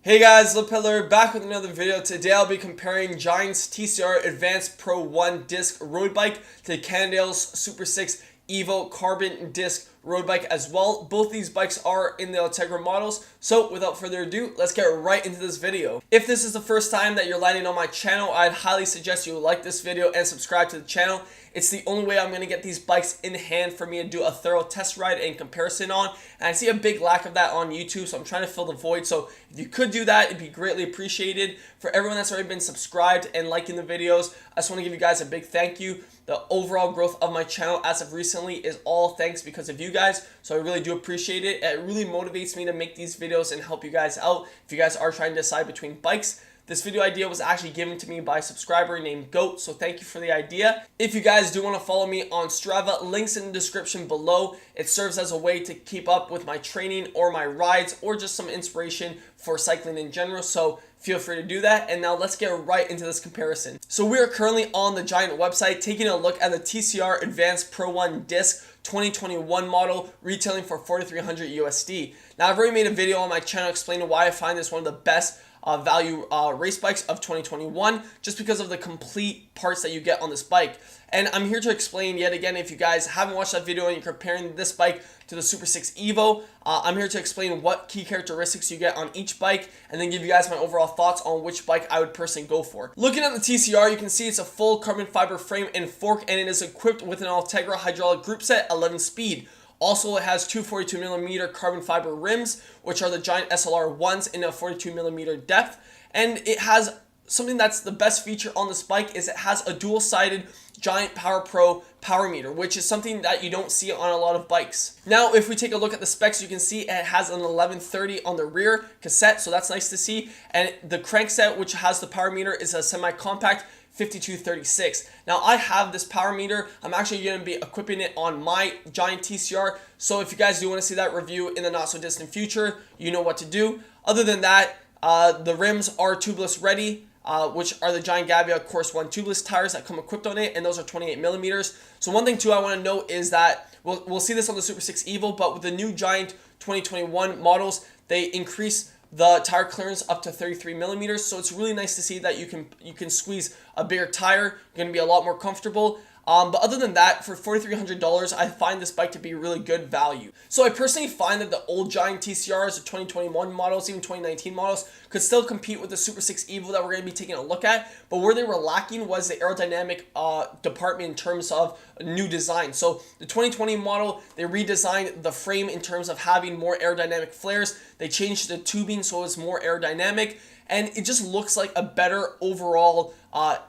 Hey guys, lepedaler back with another video. Today I'll be comparing Giant's TCR Advanced Pro 1 disc road bike to Cannondale's SuperSix Evo carbon disc road bike as well. Both these bikes are in the Ultegra models, so without further ado, let's get right into this video. If this is the first time that you're landing on my channel, I'd highly suggest you like this video and subscribe to the channel. It's the only way I'm going to get these bikes in hand for me to do a thorough test ride and comparison on, and I see a big lack of that on YouTube, so I'm trying to fill the void. So if you could do that, it'd be greatly appreciated. For everyone that's already been subscribed and liking the videos, I just want to give you guys a big thank you. The overall growth of my channel as of recently is all thanks because of you guys, so I really do appreciate it. It really motivates me to make these videos and help you guys out if you guys are trying to decide between bikes. This video idea was actually given to me by a subscriber named Goat, so thank you for the idea. If you guys do want to follow me on Strava, links in the description below. It serves as a way to keep up with my training or my rides or just some inspiration for cycling in general, so feel free to do that. And now let's get right into this comparison. So we are currently on the Giant website taking a look at the TCR Advanced Pro 1 disc 2021 model retailing for $4,300 USD. Now I've already made a video on my channel explaining why I find this one of the best value race bikes of 2021 just because of the complete parts that you get on this bike. And I'm here to explain yet again, if you guys haven't watched that video and you're comparing this bike to the SuperSix Evo, I'm here to explain what key characteristics you get on each bike and then give you guys my overall thoughts on which bike I would personally go for. Looking at the TCR, you can see it's a full carbon fiber frame and fork, and it is equipped with an Ultegra hydraulic group set 11 speed. Also, it has two 42mm carbon fiber rims, which are the Giant SLR ones in a 42mm depth. And it has something that's the best feature on this bike is it has a dual-sided Giant Power Pro power meter, which is something that you don't see on a lot of bikes. Now, if we take a look at the specs, you can see it has an 1130 on the rear cassette, so that's nice to see. And the crankset, which has the power meter, is a semi-compact 5236. Now I have this power meter. I'm actually going to be equipping it on my Giant TCR, so if you guys do want to see that review in the not so distant future, you know what to do. Other than that, the rims are tubeless ready, which are the Giant Gavia Course 1 tubeless tires that come equipped on it, and those are 28mm. So one thing too I want to note is that we'll see this on the SuperSix Evo, but with the new Giant 2021 models, they increase the tire clearance up to 33mm, so it's really nice to see that you can squeeze a bigger tire. You're going to be a lot more comfortable. But other than that, for $4,300, I find this bike to be really good value. So I personally find that the old Giant TCRs, the 2021 models, even 2019 models, could still compete with the SuperSix Evo that we're going to be taking a look at. But where they were lacking was the aerodynamic department in terms of new design. So the 2020 model, they redesigned the frame in terms of having more aerodynamic flares. They changed the tubing so it's more aerodynamic, and it just looks like a better overall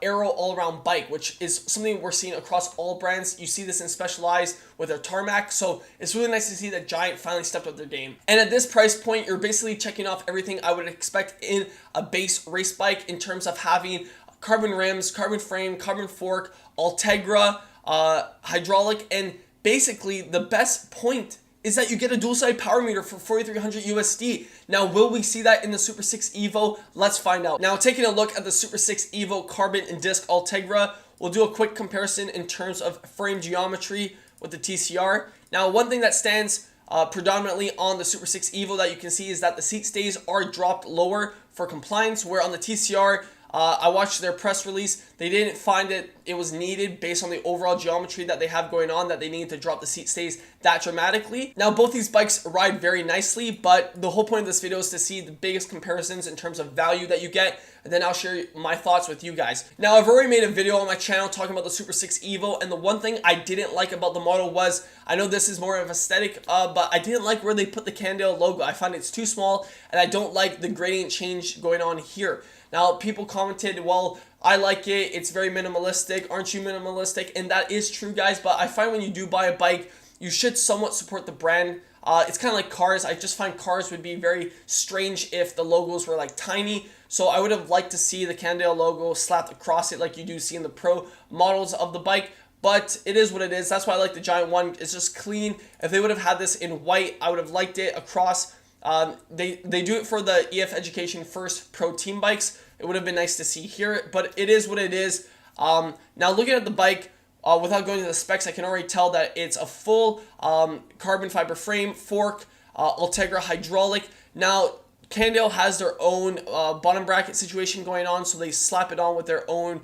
aero all-around bike, which is something we're seeing across all brands. You see this in Specialized with their tarmac, so it's really nice to see that Giant finally stepped up their game. And at this price point, you're basically checking off everything I would expect in a base race bike in terms of having carbon rims, carbon frame, carbon fork, Ultegra, hydraulic, and basically the best point is that you get a dual-side power meter for $4,300 USD. Now, will we see that in the SuperSix Evo? Let's find out. Now, taking a look at the SuperSix Evo carbon and disc Ultegra, we'll do a quick comparison in terms of frame geometry with the TCR. Now, one thing that stands predominantly on the SuperSix Evo that you can see is that the seat stays are dropped lower for compliance, where on the TCR, I watched their press release. They didn't find it was needed based on the overall geometry that they have going on, that they needed to drop the seat stays that dramatically. Now, both these bikes ride very nicely, but the whole point of this video is to see the biggest comparisons in terms of value that you get, and then I'll share my thoughts with you guys. Now, I've already made a video on my channel talking about the SuperSix Evo, and the one thing I didn't like about the model was, I know this is more of aesthetic, but I didn't like where they put the Cannondale logo. I find it's too small, and I don't like the gradient change going on here. Now, people commented, well, I like it, it's very minimalistic, aren't you minimalistic? And that is true, guys, but I find when you do buy a bike, you should somewhat support the brand. It's kind of like cars. I just find cars would be very strange if the logos were like tiny. So I would have liked to see the Cannondale logo slapped across it like you do see in the Pro models of the bike. But it is what it is. That's why I like the Giant one. It's just clean. If they would have had this in white, I would have liked it across. They do it for the EF Education First Pro team bikes. It would have been nice to see here, but it is what it is. Now, looking at the bike, without going to the specs, I can already tell that it's a full carbon fiber frame, fork, Ultegra hydraulic. Now, Cannondale has their own bottom bracket situation going on, so they slap it on with their own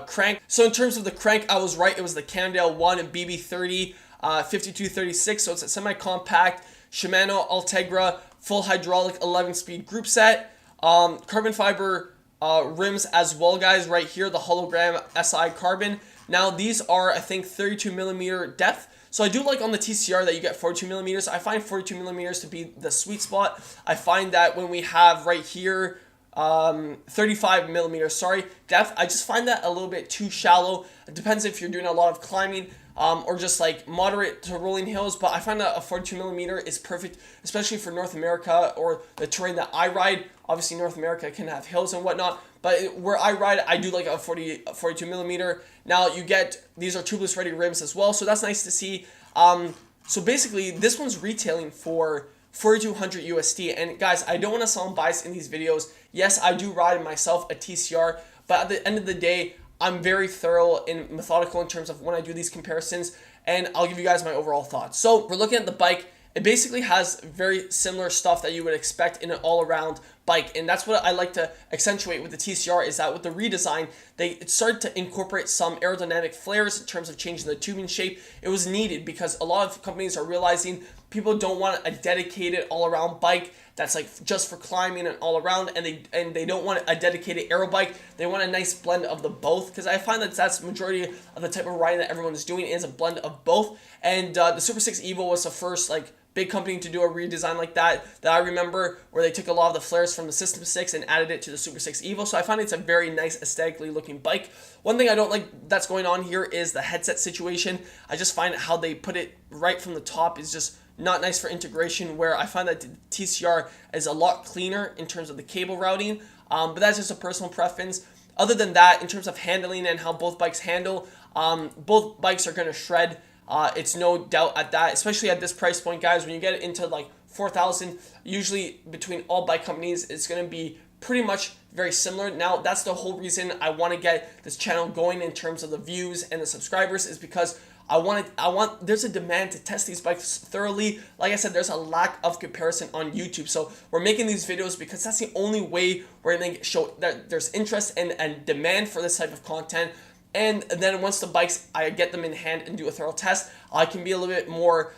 crank. So in terms of the crank, I was right. It was the Cannondale 1 BB30 5236, so it's a semi-compact Shimano Ultegra full hydraulic 11-speed group set. Carbon fiber rims as well, guys, right here, the hologram SI carbon. Now these are, I think, 32 millimeter depth. So I do like on the TCR that you get 42 millimeters. I find 42 millimeters to be the sweet spot. I find that when we have right here 35 millimeters, depth, I just find that a little bit too shallow. It depends if you're doing a lot of climbing or just like moderate to rolling hills, but I find that a 42 millimeter is perfect, especially for North America or the terrain that I ride. Obviously North America can have hills and whatnot, but where I ride, I do like a 42 millimeter. Now you get, these are tubeless ready rims as well, so that's nice to see. So basically this one's retailing for 4,200 USD. And guys, I don't want to sound biased in these videos. Yes, I do ride myself a TCR, but at the end of the day, I'm very thorough and methodical in terms of when I do these comparisons, and I'll give you guys my overall thoughts. So we're looking at the bike. It basically has very similar stuff that you would expect in an all-around bike, and that's what I like to accentuate with the TCR, is that with the redesign, they started to incorporate some aerodynamic flares in terms of changing the tubing shape. It was needed because a lot of companies are realizing people don't want a dedicated all-around bike that's like just for climbing and all around, and they don't want a dedicated aero bike. They want a nice blend of the both, because I find that that's the majority of the type of riding that everyone is doing is a blend of both. And the SuperSix Evo was the first like big company to do a redesign like that I remember, where they took a lot of the flares from the System 6 and added it to the SuperSix Evo. So I find it's a very nice aesthetically looking bike. One thing I don't like that's going on here is the headset situation. I just find how they put it right from the top is just not nice for integration, where I find that the TCR is a lot cleaner in terms of the cable routing, but that's just a personal preference. Other than that, in terms of handling and how both bikes handle, both bikes are going to shred. It's no doubt at that, especially at this price point, guys. When you get into like 4,000, usually between all bike companies, it's going to be pretty much very similar. Now, that's the whole reason I want to get this channel going in terms of the views and the subscribers, is because there's a demand to test these bikes thoroughly. Like I said, there's a lack of comparison on YouTube. So we're making these videos because that's the only way we're going to show that there's interest and demand for this type of content. And then once the bikes, I get them in hand and do a thorough test, I can be a little bit more,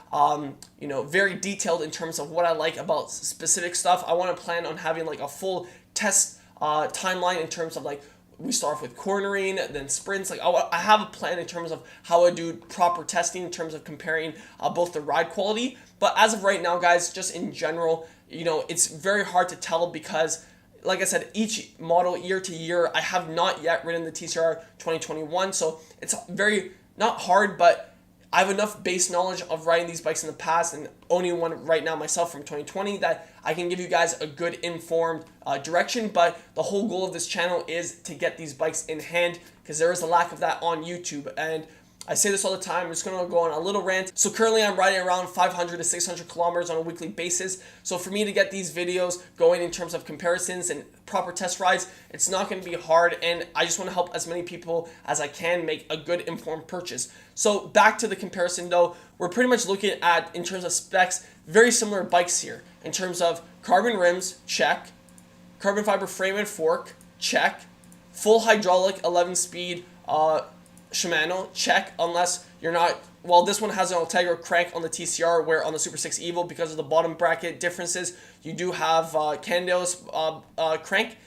very detailed in terms of what I like about specific stuff. I want to plan on having like a full test timeline in terms of like, we start off with cornering, then sprints. Like I have a plan in terms of how I do proper testing in terms of comparing both the ride quality. But as of right now, guys, just in general, it's very hard to tell because, like I said, each model year to year, I have not yet ridden the TCR 2021. So it's very, not hard, but I have enough base knowledge of riding these bikes in the past and owning one right now myself from 2020 that I can give you guys a good informed direction. But the whole goal of this channel is to get these bikes in hand, because there is a lack of that on YouTube. And I say this all the time. I'm just going to go on a little rant. So currently I'm riding around 500 to 600 kilometers on a weekly basis. So for me to get these videos going in terms of comparisons and proper test rides, it's not going to be hard. And I just want to help as many people as I can make a good informed purchase. So back to the comparison though, we're pretty much looking at, in terms of specs, very similar bikes here. In terms of carbon rims, check. Carbon fiber frame and fork, check. Full hydraulic 11-speed Shimano, check, unless you're not, well, this one has an Ultegra crank on the TCR, where on the SuperSix Evo, because of the bottom bracket differences, you do have Cannondale's crank.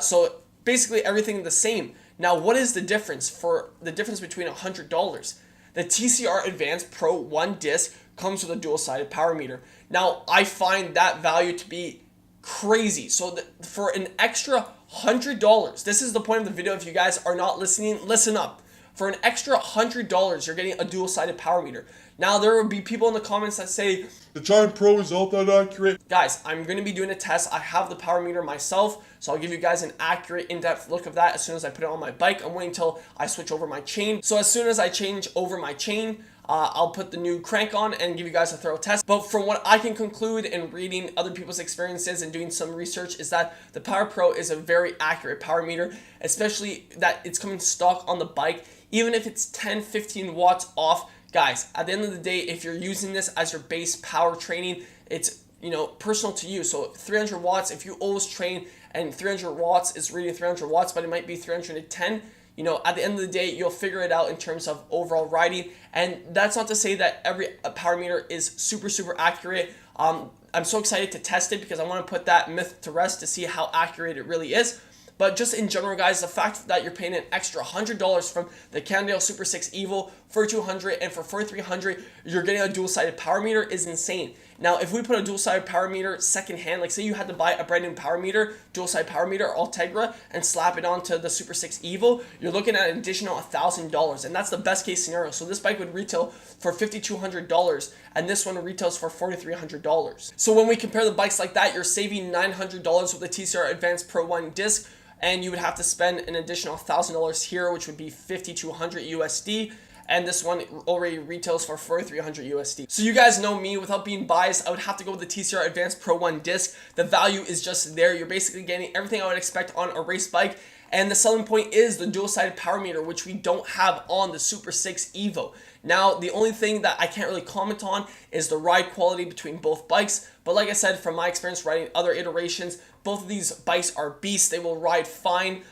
So basically everything the same. Now, what is the difference? For the difference between $100, the TCR Advanced Pro 1 disc comes with a dual-sided power meter. Now, I find that value to be crazy. So for an extra $100, this is the point of the video. If you guys are not listening, listen up. For an extra $100, you're getting a dual-sided power meter. Now, there will be people in the comments that say, the Giant Pro is not that accurate. Guys, I'm going to be doing a test. I have the power meter myself, so I'll give you guys an accurate, in-depth look of that as soon as I put it on my bike. I'm waiting until I switch over my chain. So as soon as I change over my chain, I'll put the new crank on and give you guys a thorough test. But from what I can conclude in reading other people's experiences and doing some research, is that the Power Pro is a very accurate power meter, especially that it's coming stock on the bike. Even if it's 10, 15 watts off, guys, at the end of the day, if you're using this as your base power training, it's personal to you. So 300 watts, if you always train and 300 watts is reading 300 watts, but it might be 310, at the end of the day, you'll figure it out in terms of overall riding. And that's not to say that every power meter is super accurate. I'm so excited to test it because I want to put that myth to rest to see how accurate it really is. But just in general, guys, the fact that you're paying an extra $100 from the Cannondale SuperSix Evo for $200 and for $300, you're getting a dual-sided power meter is insane. Now, if we put a dual-sided power meter secondhand, like say you had to buy a brand new power meter, dual-sided power meter, Ultegra, and slap it onto the SuperSix Evo, you're looking at an additional $1,000, and that's the best case scenario. So this bike would retail for $5,200, and this one retails for $4,300. So when we compare the bikes like that, you're saving $900 with the TCR Advanced Pro 1 disc, and you would have to spend an additional $1,000 here, which would be $5,200 USD. And this one already retails for $4,300 USD. So you guys know me, without being biased, I would have to go with the TCR Advanced Pro 1 disc. The value is just there. You're basically getting everything I would expect on a race bike. And the selling point is the dual-sided power meter, which we don't have on the SuperSix Evo. Now, the only thing that I can't really comment on is the ride quality between both bikes. But like I said, from my experience riding other iterations, both of these bikes are beasts. They will ride fine.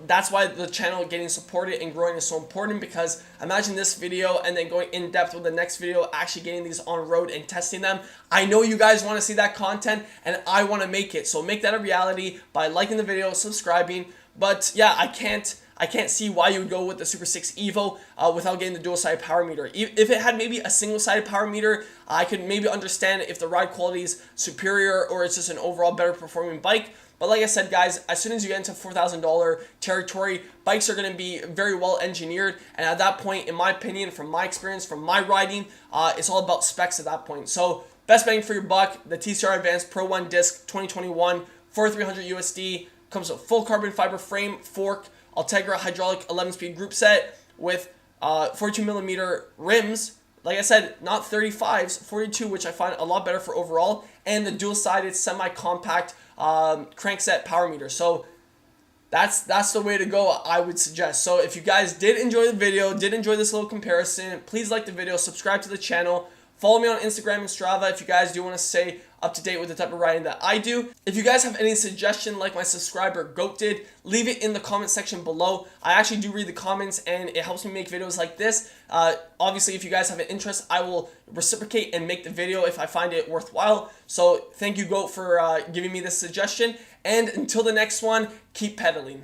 That's why the channel getting supported and growing is so important, because imagine this video and then going in depth with the next video, actually getting these on road and testing them. I know you guys want to see that content and I want to make it. So make that a reality by liking the video, subscribing. But yeah, I can't see why you would go with the SuperSix Evo without getting the dual-sided power meter. If it had maybe a single-sided power meter, I could maybe understand if the ride quality is superior or it's just an overall better performing bike. But like I said, guys, as soon as you get into $4,000 territory, bikes are going to be very well engineered. And at that point, in my opinion, from my experience, from my riding, it's all about specs at that point. So best bang for your buck, the TCR Advanced Pro 1 disc 2021 for $300 USD. Comes with full carbon fiber frame, fork, Ultegra hydraulic 11-speed group set with 42mm rims. Like I said, not 35s, 42, which I find a lot better for overall, and the dual-sided semi-compact crankset power meter. So that's the way to go, I would suggest. So if you guys did enjoy the video, did enjoy this little comparison, please like the video, subscribe to the channel, follow me on Instagram and Strava if you guys do want to stay up to date with the type of riding that I do. If you guys have any suggestion like my subscriber Goat did, leave it in the comment section below. I actually do read the comments and it helps me make videos like this. Obviously, if you guys have an interest, I will reciprocate and make the video if I find it worthwhile. So thank you, Goat, for giving me this suggestion. And until the next one, keep pedaling.